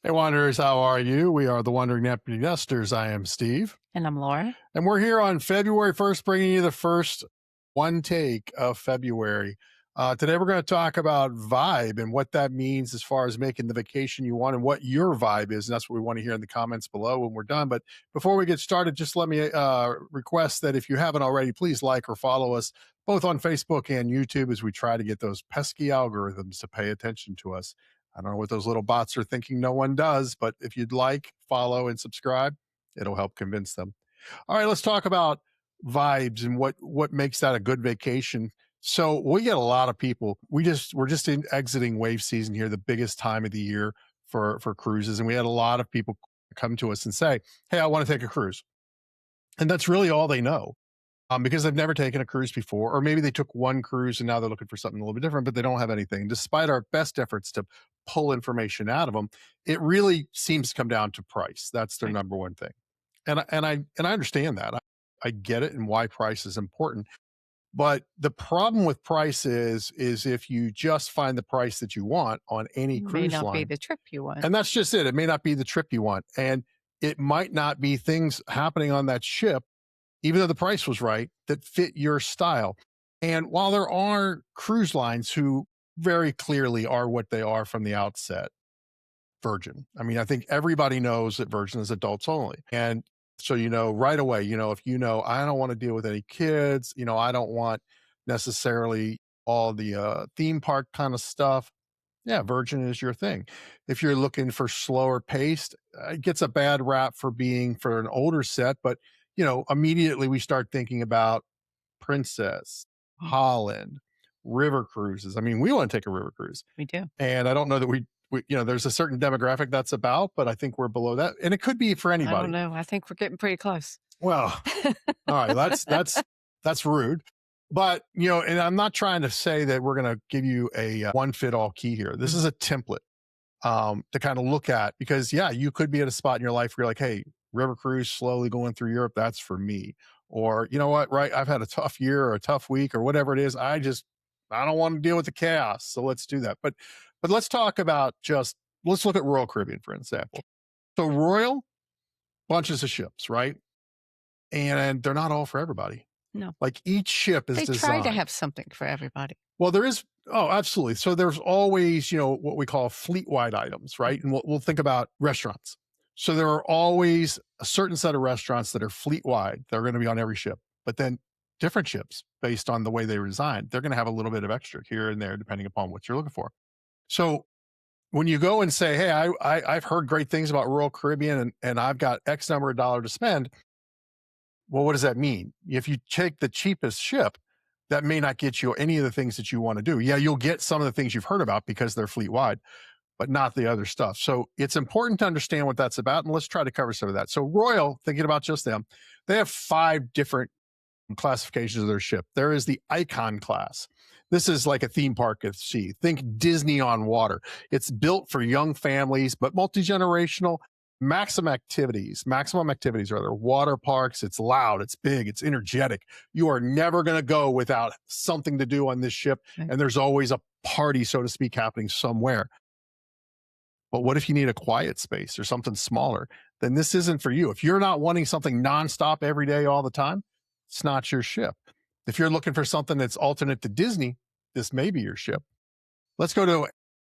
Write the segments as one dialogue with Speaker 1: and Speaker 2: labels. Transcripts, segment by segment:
Speaker 1: Hey, Wanderers, how are you? We are the Wandering Empty Nesters. I am Steve.
Speaker 2: And I'm Laura.
Speaker 1: And we're here on February 1st, bringing you the first one take of February. Today, we're going to talk about vibe and what that means as far as making the vacation you want and what your vibe is. And that's what we want to hear in the comments below when we're done. But before we get started, just let me request that if you haven't already, please like or follow us both on Facebook and YouTube as we try to get those pesky algorithms to pay attention to us. I don't know what those little bots are thinking no one does, but if you'd like, follow and subscribe, it'll help convince them. All right, let's talk about vibes and what makes that a good vacation. So we get a lot of people. We're just exiting wave season here, the biggest time of the year for cruises, and we had a lot of people come to us and say, "Hey, I want to take a cruise," and that's really all they know. Because they've never taken a cruise before, or maybe they took one cruise and now they're looking for something a little bit different, but they don't have anything. Despite our best efforts to pull information out of them, it really seems to come down to price. That's their
Speaker 2: Right.
Speaker 1: number one thing, and I understand that. I get it and why price is important. But the problem with price is if you just find the price that you want on any
Speaker 2: May
Speaker 1: cruise
Speaker 2: not be
Speaker 1: line,
Speaker 2: the trip you want.
Speaker 1: and that's just it. It may not be the trip you want, and it might not be things happening on that ship even though the price was right, that fit your style. And while there are cruise lines who very clearly are what they are from the outset, Virgin. I mean, I think everybody knows that Virgin is adults only. And so, right away, if I don't want to deal with any kids, I don't want necessarily all the theme park kind of stuff. Yeah, Virgin is your thing. If you're looking for slower paced, it gets a bad rap for being for an older set, but immediately we start thinking about Princess,
Speaker 2: Mm,
Speaker 1: Holland, river cruises. I mean, we want to take a river cruise,
Speaker 2: we do.
Speaker 1: and I don't know that there's a certain demographic that's about, but I think we're below that, and it could be for
Speaker 2: I don't
Speaker 1: anybody.
Speaker 2: know. I think we're getting pretty close.
Speaker 1: Well, all right, that's rude. But, and I'm not trying to say that we're going to give you a one fit all key here. This
Speaker 2: Mm,
Speaker 1: is a template to kind of look at because, yeah, you could be at a spot in your life where you're like, hey, river cruise slowly going through Europe, that's for me. Or, you know what, right? I've had a tough year or a tough week or whatever it is. I don't want to deal with the chaos. So let's do that. But let's talk about let's look at Royal Caribbean, for example. So, Royal, bunches of ships, right? And they're not all for everybody.
Speaker 2: no,
Speaker 1: Like each ship is
Speaker 2: they try to
Speaker 1: designed.
Speaker 2: have something for everybody.
Speaker 1: Well, there is. Oh, absolutely. So there's always, what we call fleet-wide items, right? And we'll think about restaurants. So there are always a certain set of restaurants that are fleet-wide. They're going to be on every ship, but then different ships, based on the way they were designed, they're going to have a little bit of extra here and there, depending upon what you're looking for. So when you go and say, "Hey, I've heard great things about Royal Caribbean, and I've got X number of dollars to spend," well, what does that mean? If you take the cheapest ship, that may not get you any of the things that you want to do. Yeah, you'll get some of the things you've heard about because they're fleet wide, but not the other stuff. So it's important to understand what that's about. And let's try to cover some of that. So, Royal, thinking about just them, they have 5 different classifications of their ship. There is the Icon class. This is like a theme park at sea. Think Disney on water. It's built for young families, but multi generational. Maximum activities are there. Water parks. It's loud. It's big. It's energetic. You are never going to go without something to do on this ship.
Speaker 2: Right.
Speaker 1: And there's always a party, so to speak, happening somewhere. But what if you need a quiet space or something smaller? Then this isn't for you. If you're not wanting something nonstop every day, all the time, it's not your ship. If you're looking for something that's alternate to Disney, this may be your ship. Let's go to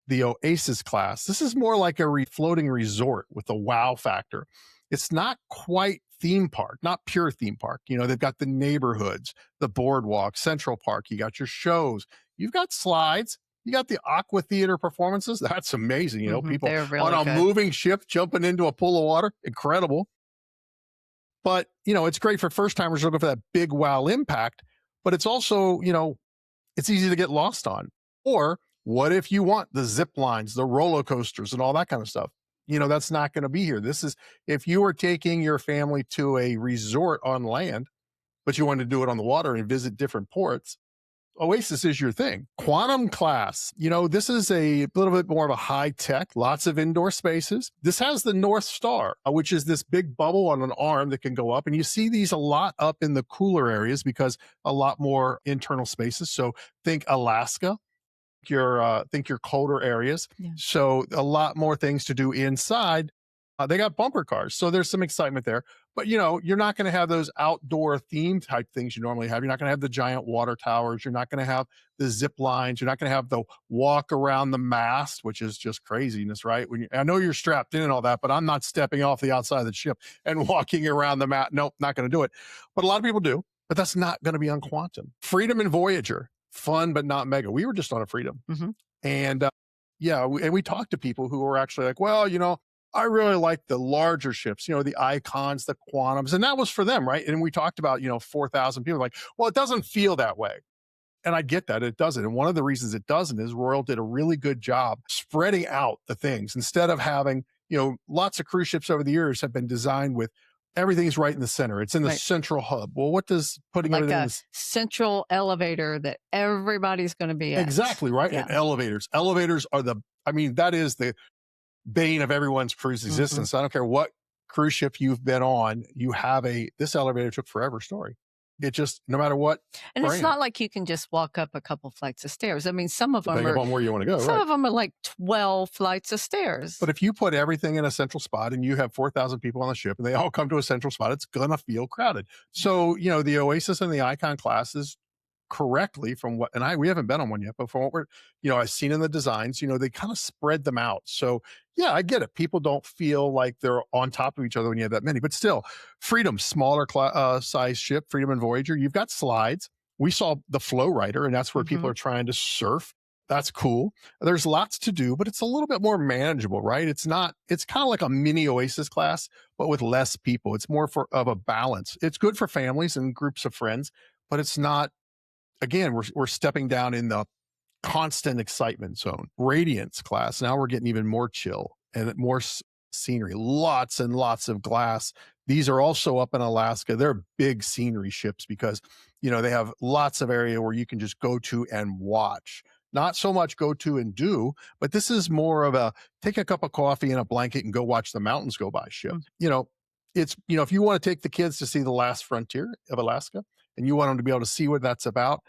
Speaker 1: the Oasis class. This is more like a floating resort with a wow factor. It's not quite theme park, not pure theme park. They've got the neighborhoods, the boardwalk, Central Park. You got your shows. You've got slides. You got the aqua theater performances. That's amazing. People
Speaker 2: They're
Speaker 1: on
Speaker 2: really
Speaker 1: a
Speaker 2: good.
Speaker 1: moving ship jumping into a pool of water. Incredible. But, it's great for first timers looking for that big wow impact. But it's also, it's easy to get lost on. Or what if you want the zip lines, the roller coasters, and all that kind of stuff? That's not going to be here. This is if you were taking your family to a resort on land, but you wanted to do it on the water and visit different ports. Oasis is your thing. Quantum class, this is a little bit more of a high tech, lots of indoor spaces. This has the North Star, which is this big bubble on an arm that can go up. And you see these a lot up in the cooler areas because a lot more internal spaces. So think Alaska. Your colder areas.
Speaker 2: Yeah.
Speaker 1: So a lot more things to do inside. They got bumper cars, so there's some excitement there. But you're not going to have those outdoor theme type things you normally have. You're not going to have the giant water towers. You're not going to have the zip lines. You're not going to have the walk around the mast, which is just craziness, right? I know you're strapped in and all that, but I'm not stepping off the outside of the ship and walking around the mat. Nope, not going to do it. But a lot of people do. But that's not going to be on Quantum. Freedom and Voyager, fun but not mega. We were just on a Freedom,
Speaker 2: Hmm.
Speaker 1: and and we talked to people who were actually like, well, I really like the larger ships, the Icons, the Quantums, and that was for them, right? And we talked about 4,000 people. Like, well, it doesn't feel that way. And I get that it doesn't. And one of the reasons it doesn't is Royal did a really good job spreading out the things instead of having, lots of cruise ships over the years have been designed with everything's right in the center. It's in the
Speaker 2: Right.
Speaker 1: central hub. Well, what does putting
Speaker 2: Like
Speaker 1: everything in
Speaker 2: a
Speaker 1: this?
Speaker 2: central elevator that everybody's going to be at.
Speaker 1: Exactly, right?
Speaker 2: Yeah.
Speaker 1: And elevators are that is the bane of everyone's cruise
Speaker 2: Mhm.
Speaker 1: existence. I don't care what cruise ship you've been on, you have this elevator took forever story. It just, no matter what
Speaker 2: And it's
Speaker 1: brand,
Speaker 2: not like you can just walk up a couple flights of stairs. I mean, some of them
Speaker 1: depending
Speaker 2: are
Speaker 1: upon where you want to go,
Speaker 2: some
Speaker 1: right?
Speaker 2: of them are like 12 flights of stairs.
Speaker 1: But if you put everything in a central spot and you have 4,000 people on the ship and they all come to a central spot, it's going to feel crowded. So, the Oasis and the Icon classes correctly from what, and we haven't been on one yet, but from what I've seen in the designs, they kind of spread them out. So yeah, I get it. People don't feel like they're on top of each other when you have that many, but still, Freedom, smaller size ship, Freedom and Voyager, you've got slides. We saw the Flow Rider, and that's where people
Speaker 2: Mhm.
Speaker 1: are trying to surf. That's cool. There's lots to do, but it's a little bit more manageable, right? It's kind of like a mini Oasis class, but with less people. It's more of a balance. It's good for families and groups of friends, but it's not, again, we're stepping down in the constant excitement zone. Radiance class, now we're getting even more chill and more scenery, lots and lots of glass. These are also up in Alaska. They're big scenery ships because, they have lots of area where you can just go to and watch. Not so much go to and do, but this is more of a take a cup of coffee and a blanket and go watch the mountains go by ship.
Speaker 2: Mm.
Speaker 1: It's, if you want to take the kids to see the last frontier of Alaska and you want them to be able to see what that's about,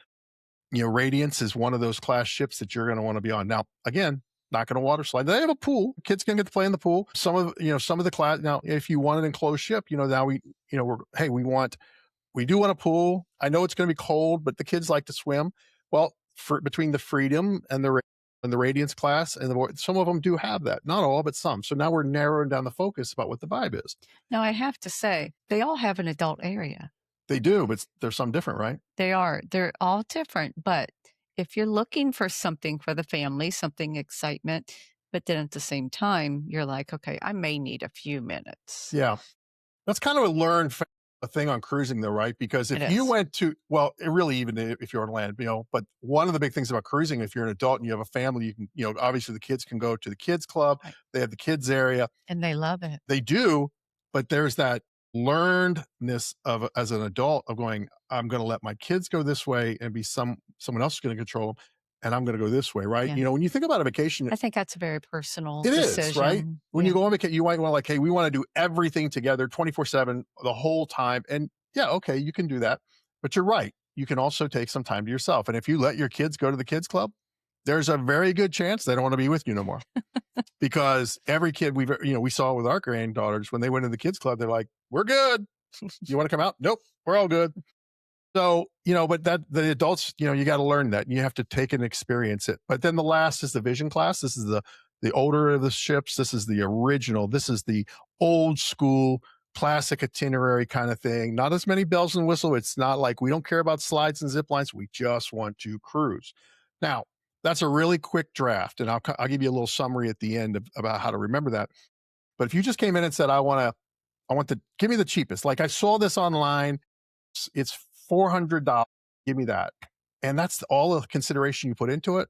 Speaker 1: Radiance is one of those class ships that you're going to want to be on. Now, again, not going to water slide. They have a pool. Kids can get to play in the pool. Some of the class. Now, if you want an enclosed ship, now we do want a pool. I know it's going to be cold, but the kids like to swim. Well, between the Freedom and the Radiance class and some of them do have that. Not all, but some. So now we're narrowing down the focus about what the vibe is.
Speaker 2: Now, I have to say, they all have an adult area.
Speaker 1: They do, but there's some different, right?
Speaker 2: They are. They're all different. But if you're looking for something for the family, something excitement, but then at the same time, you're like, okay, I may need a few minutes.
Speaker 1: Yeah. That's kind of a thing on cruising though, right? Because if
Speaker 2: It
Speaker 1: you
Speaker 2: is.
Speaker 1: went to, well, it really, even if you're on land, but one of the big things about cruising, if you're an adult and you have a family, you can, obviously the kids can go to the kids club.
Speaker 2: Right.
Speaker 1: They have the kids area.
Speaker 2: And they love it.
Speaker 1: They do, but there's that learnedness of as an adult of going, I'm going to let my kids go this way and be someone else is going to control them, and I'm going to go this way, right?
Speaker 2: Yeah.
Speaker 1: When you think about a vacation,
Speaker 2: I think that's a very personal
Speaker 1: it
Speaker 2: decision.
Speaker 1: is, right? When
Speaker 2: Yeah.
Speaker 1: you go on vacation, you might want like, hey, we want to do everything together 24/7 the whole time. And yeah, okay, you can do that. But you're right. You can also take some time to yourself. And if you let your kids go to the kids club, there's a very good chance they don't want to be with you no more. Because every kid we saw with our granddaughters, when they went to the kids club, they're like, we're good. You want to come out? Nope, we're all good. So, but that the adults, you got to learn that and you have to take and experience it. But then the last is the Vision class. This is the older of the ships. This is the original. This is the old school classic itinerary kind of thing. Not as many bells and whistles. It's not like we don't care about slides and zip lines. We just want to cruise. Now, that's a really quick draft, and I'll give you a little summary at the end about how to remember that. But if you just came in and said, I want to give me the cheapest. Like I saw this online. It's $400. Give me that. And that's all the consideration you put into it.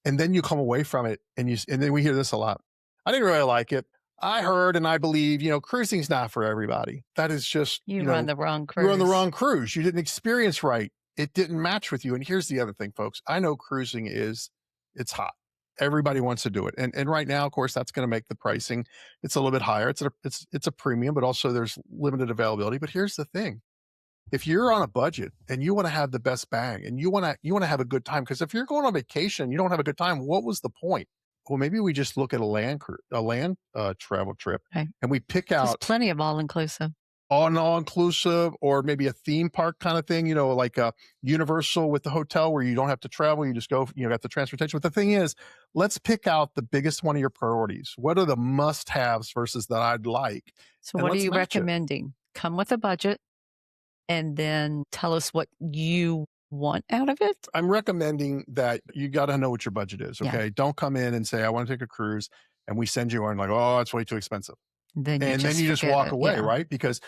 Speaker 1: And then you come away from it and then we hear this a lot. I didn't really like it. I heard and I believe, cruising's not for everybody. That is just,
Speaker 2: You run the wrong cruise.
Speaker 1: you're on the wrong cruise. You didn't experience right. It didn't match with you. And here's the other thing, folks. I know cruising it's hot. Everybody wants to do it. And right now, of course, that's going to make the pricing, it's a little bit higher. It's a premium, but also there's limited availability. But here's the thing. if you're on a budget and you want to have the best bang and you want to have a good time, because if you're going on vacation and you don't have a good time, what was the point? Well, maybe we just look at a land travel trip,
Speaker 2: Okay.
Speaker 1: and we pick
Speaker 2: There's
Speaker 1: out
Speaker 2: plenty of all inclusive.
Speaker 1: all inclusive, or maybe a theme park kind of thing, like a Universal with the hotel where you don't have to travel, you just go, got the transportation. But the thing is, let's pick out the biggest one of your priorities. What are the must haves versus that I'd like?
Speaker 2: So,
Speaker 1: And
Speaker 2: what are
Speaker 1: let's
Speaker 2: you
Speaker 1: match it.
Speaker 2: recommending? Come with a budget and then tell us what you want out of it.
Speaker 1: I'm recommending that you got to know what your budget is.
Speaker 2: Yeah.
Speaker 1: Okay. Don't come in and say, I want to take a cruise. And we send you on like, oh, it's way too expensive.
Speaker 2: Then you
Speaker 1: And then
Speaker 2: just
Speaker 1: you just
Speaker 2: forget
Speaker 1: walk
Speaker 2: it.
Speaker 1: away,
Speaker 2: Yeah.
Speaker 1: right? Because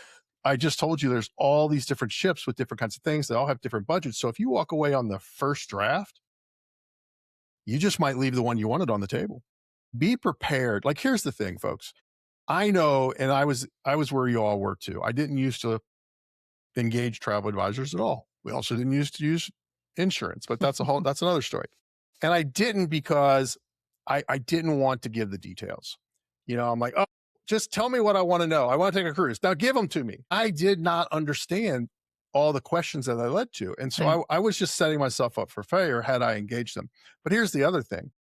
Speaker 1: I just told you there's all these different ships with different kinds of things. They all have different budgets. So if you walk away on the first draft, you just might leave the one you wanted on the table. Be prepared. Like, here's the thing, folks. I know, and I was where you all were too. I didn't used to engage travel advisors at all. We also didn't used to use insurance, but that's another story. And I didn't because I didn't want to give the details. I'm like, oh, just tell me what I want to know. I want to take a cruise. Now give them to me. I did not understand all the questions that I led to. And so
Speaker 2: Right.
Speaker 1: I was just setting myself up for failure had I engaged them. But here's the other thing.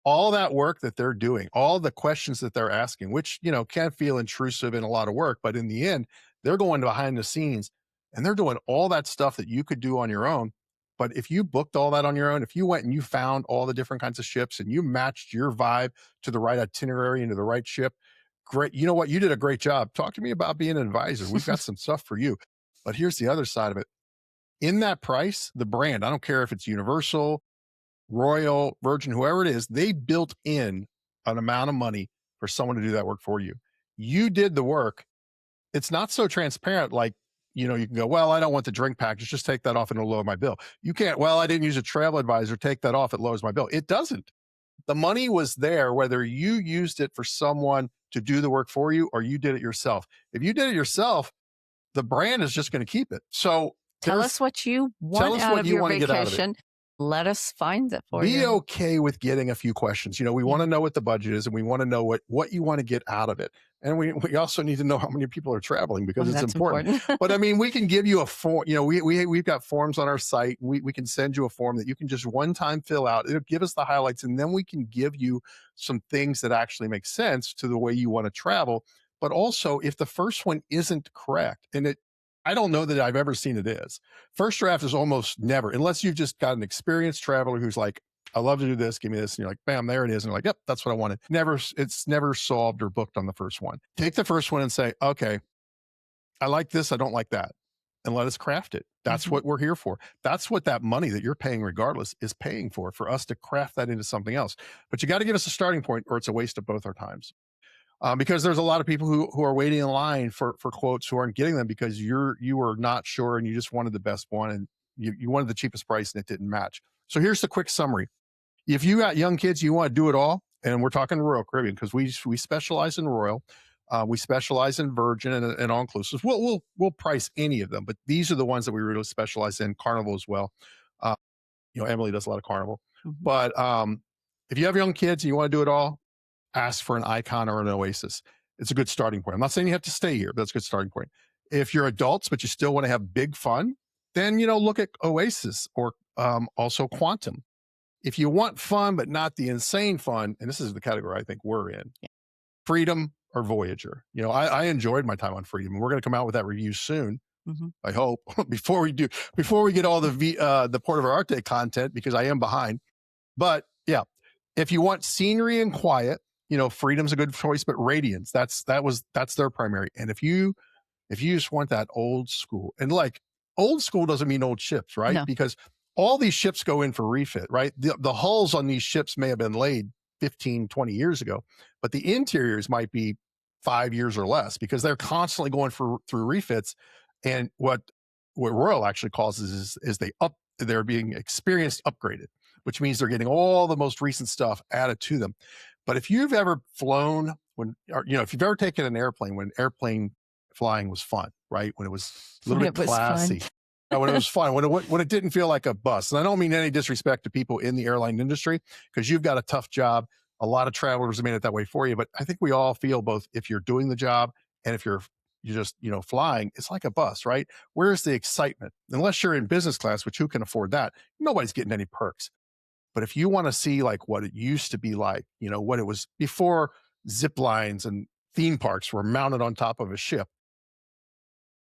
Speaker 1: All that work that they're doing, all the questions that they're asking, which, can feel intrusive and a lot of work, but in the end, they're going behind the scenes and they're doing all that stuff that you could do on your own. But if you booked all that on your own, if you went and you found all the different kinds of ships and you matched your vibe to the right itinerary and to the right ship, great. You know what? You did a great job. Talk to me about being an advisor. We've got some stuff for you. But here's the other side of it. In that price, the brand, I don't care if it's Universal, Royal, Virgin, whoever it is, they built in an amount of money for someone to do that work for you. You did the work. It's not so transparent like, you can go, well, I don't want the drink package. Just take that off and it'll lower my bill. You can't, well, I didn't use a travel advisor. Take that off. It lowers my bill. It doesn't. The money was there, whether you used it for someone to do the work for you or you did it yourself. If you did it yourself, the brand is just going to keep it. So
Speaker 2: Tell us what you want out of your vacation. Let us find it for you.
Speaker 1: Be okay with getting a few questions. We want to know what the budget is and we want to know what you want to get out of it. And we also need to know how many people are traveling because it's
Speaker 2: That's
Speaker 1: important. But I mean, we can give you a form, we've got forms on our site. We can send you a form that you can just one time fill out. It'll give us the highlights and then we can give you some things that actually make sense to the way you want to travel. But also if the first one isn't correct, and I don't know that I've ever seen it is. First draft is almost never, unless you've just got an experienced traveler who's like, I love to do this, give me this. And you're like, bam, there it is. And you're like, yep, that's what I wanted. It's never solved or booked on the first one. Take the first one and say, okay, I like this, I don't like that. And let us craft it. That's what we're here for. That's what that money that you're paying regardless is paying for us to craft that into something else. But you got to give us a starting point or it's a waste of both our times. Because there's a lot of people who are waiting in line for quotes who aren't getting them because you were not sure and you just wanted the best one and you wanted the cheapest price and it didn't match. So here's the quick summary. If you got young kids, you want to do it all, and we're talking Royal Caribbean because we specialize in Royal, we specialize in Virgin and all inclusive. We'll price any of them, but these are the ones that we really specialize in. Carnival as well. Uh, Emily does a lot of Carnival, but if you have young kids and you want to do it all, ask for an Icon or an Oasis. It's a good starting point. I'm not saying you have to stay here, but that's a good starting point. If you're adults, but you still want to have big fun, then, look at Oasis or also Quantum. If you want fun, but not the insane fun, and this is the category I think we're in, Freedom or Voyager. I enjoyed my time on Freedom, and we're going to come out with that review soon. I hope before we get all the Port of Arte content, because I am behind. But yeah, if you want scenery and quiet, Freedom's a good choice, but Radiance, that's their primary. And if you just want that old school, and like old school doesn't mean old ships, right?
Speaker 2: No.
Speaker 1: Because all these ships go in for refit, right? The hulls on these ships may have been laid 15, 20 years ago, but the interiors might be 5 years or less because they're constantly going through refits. And what Royal actually causes is they're being experienced upgraded, which means they're getting all the most recent stuff added to them. But if you've ever flown if you've ever taken an airplane when airplane flying was fun, right? When it was a little bit classy, when it was fun, when it didn't feel like a bus. And I don't mean any disrespect to people in the airline industry, because you've got a tough job. A lot of travelers have made it that way for you. But I think we all feel both if you're doing the job and if you're you just, flying, it's like a bus, right? Where's the excitement? Unless you're in business class, which who can afford that? Nobody's getting any perks. But if you want to see like what it used to be like, what it was before zip lines and theme parks were mounted on top of a ship,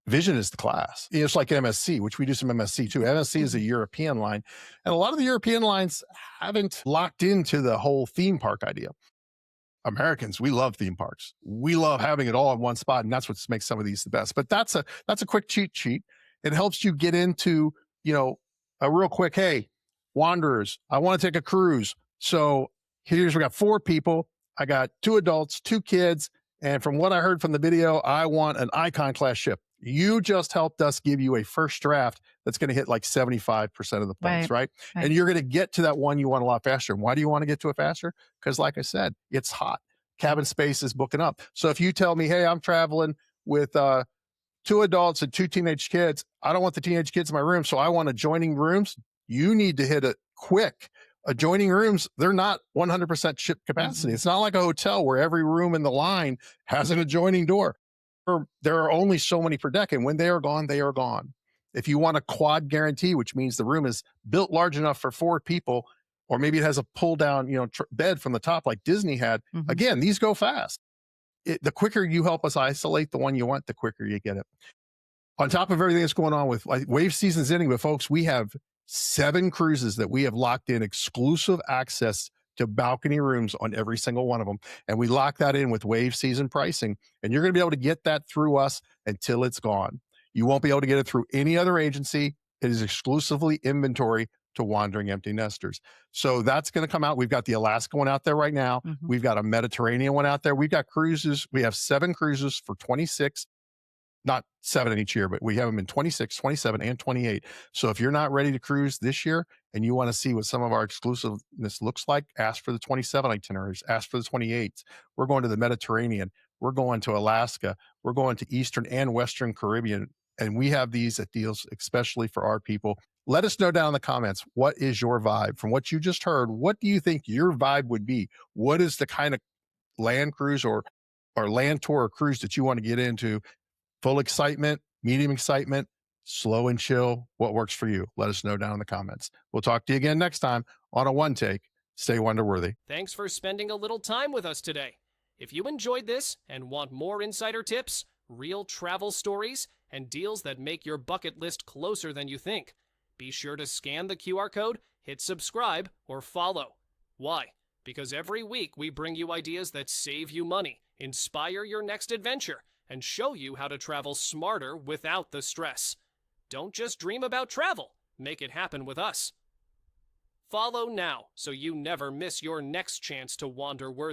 Speaker 1: Vision is the class. It's like MSC, which we do some MSC too. MSC is a
Speaker 2: Mhm.
Speaker 1: European line. And a lot of the European lines haven't locked into the whole theme park idea. Americans, we love theme parks. We love having it all in one spot, and that's what makes some of these the best. But that's a quick cheat sheet. It helps you get into, you know, a real quick, hey, wanderers, I want to take a cruise. So we got 4 people. I got 2 adults, 2 kids, and from what I heard from the video, I want an Icon class ship. You just helped us give you a first draft that's going to hit like 75% of the points,
Speaker 2: Right,
Speaker 1: right? And
Speaker 2: right.
Speaker 1: you're going to get to that one you want a lot faster. And why do you want to get to it faster? Because, like I said, it's hot. Cabin space is booking up. So if you tell me, hey, I'm traveling with 2 adults and 2 teenage kids, I don't want the teenage kids in my room. So I want adjoining rooms. You need to hit it quick. Adjoining rooms, they're not 100% ship capacity.
Speaker 2: Mhm.
Speaker 1: It's not like a hotel where every room in the line has an adjoining door. There are only so many per deck. And when they are gone, they are gone. If you want a quad guarantee, which means the room is built large enough for 4 people, or maybe it has a pull down, bed from the top like Disney had.
Speaker 2: Mhm.
Speaker 1: Again, these go fast. The quicker you help us isolate the one you want, the quicker you get it. On top of everything that's going on with like wave season's ending, but folks, we have 7 cruises that we have locked in exclusive access to balcony rooms on every single one of them. And we lock that in with wave season pricing. And you're going to be able to get that through us until it's gone. You won't be able to get it through any other agency. It is exclusively inventory to wandering empty nesters. So that's going to come out. We've got the Alaska one out there right now.
Speaker 2: Mhm.
Speaker 1: We've got a Mediterranean one out there. We've got cruises. We have 7 cruises for 26, not 7 in each year, but we have them in 26, 27, and 28. So if you're not ready to cruise this year and you want to see what some of our exclusiveness looks like, ask for the 27 itineraries, ask for the 28s. We're going to the Mediterranean. We're going to Alaska. We're going to Eastern and Western Caribbean. And we have these at deals, especially for our people. Let us know down in the comments, what is your vibe? From what you just heard, what do you think your vibe would be? What is the kind of land cruise or land tour or cruise that you want to get into? Full excitement, medium excitement, slow and chill. What works for you? Let us know down in the comments. We'll talk to you again next time on a One Take. Stay wonder-worthy.
Speaker 3: Thanks for spending a little time with us today. If you enjoyed this and want more insider tips, real travel stories, and deals that make your bucket list closer than you think, be sure to scan the QR code, hit subscribe, or follow. Why? Because every week we bring you ideas that save you money, inspire your next adventure, and show you how to travel smarter without the stress. Don't just dream about travel, make it happen with us. Follow now so you never miss your next chance to wander worthy.